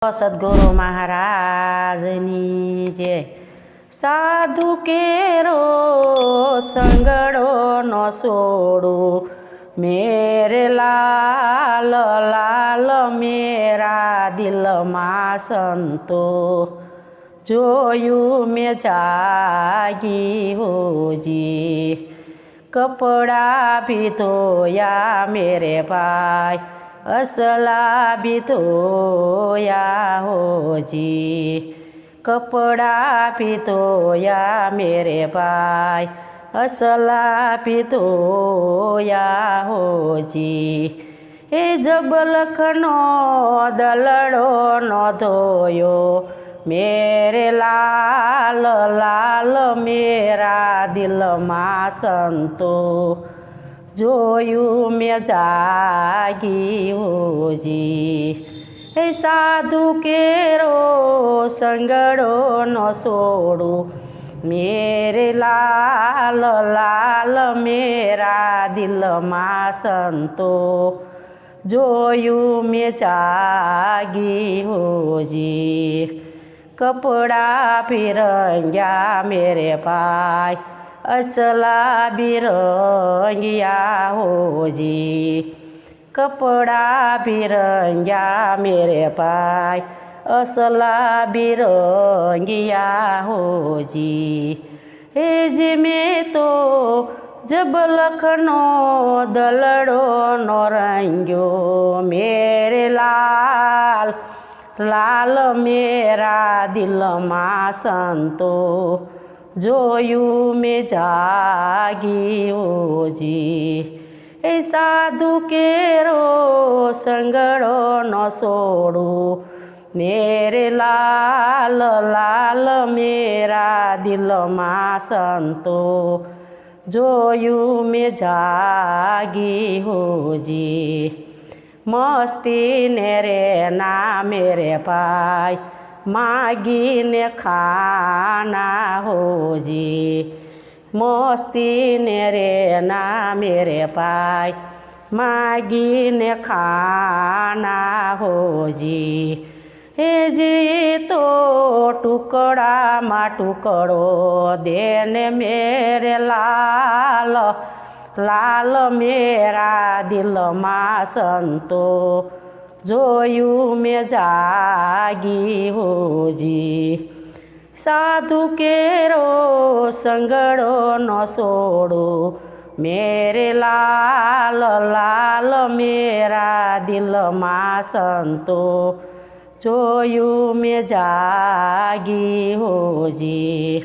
સદગુરુ મહારાજની જય। સાધુ કેરો સંગડો ન છોડું, મેરે લાલ લાલ મેરા દિલમાં સંતો। જોયું મેં જાગી હોજી, કપડા भी ધોયા મેરે ભાઈ, असला भी धोया होजी। कपड़ा भी धोया मेरे भाई, असला भी धोया होजी। ए जब लखनो दलड़ो न धोयो, मेरे लाल लाल मेरा दिल में संतो। જોયું મેં જાગી હોજી, એ સાધુ કેરો સંગડો ન છોડું, મેરે લાલ લાલ મેરા દિલમાં સંતો। જોયું મેં જાગી હોજી, કપડા भी રંગ્યા મેરે ભાઈ, असला भी रंगिया होजी। कपड़ा भी रंगिया मेरे भाई, असला भी रंगिया होजी। हे जी में तो जब लखनो दलड़ो नो रंग्यो, मेरे लाल लाल मेरा दिल में संतो। જોયું મેં જાગી હોજી, એ સાધુ કેરો સંગડો ન છોડું, મેરે લાલ લાલ મેરા દિલમાં સંતો। જોયું મેં જાગી હોજી, મસ્તી ને રે ના મેરે ભાઈ, मांगीने खाना होजी। मस्ती ने रे ना मेरे भाई, मांगीने खाना होजी। हे जी तो टुकड़ा मा टुकड़ो देने मेरे लाल लाल मेरा दिल में संतो। જોયું મેં જાગી હોજી, સાધુ કેરો સંગડો ન છોડું, મેરે લાલ લાલ મેરા દિલમાં સંતો। જોયું મેં જાગી હોજી,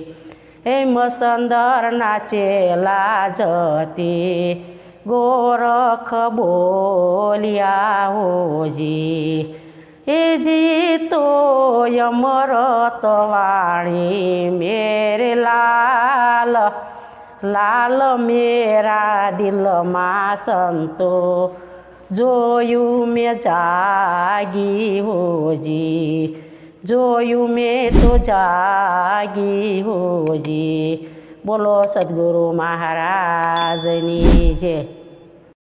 એ મસંદર નાચેલા જતી, गोरख बोलिया होजी। ए जी तो यमरत वाणी, मेरे लाल लाल मेरा दिल में संतो। જોયું મેં જાગી હોજી, જોયું મેં તો જાગી હોજી। બોલો સદગુરુ મહારાજની જય।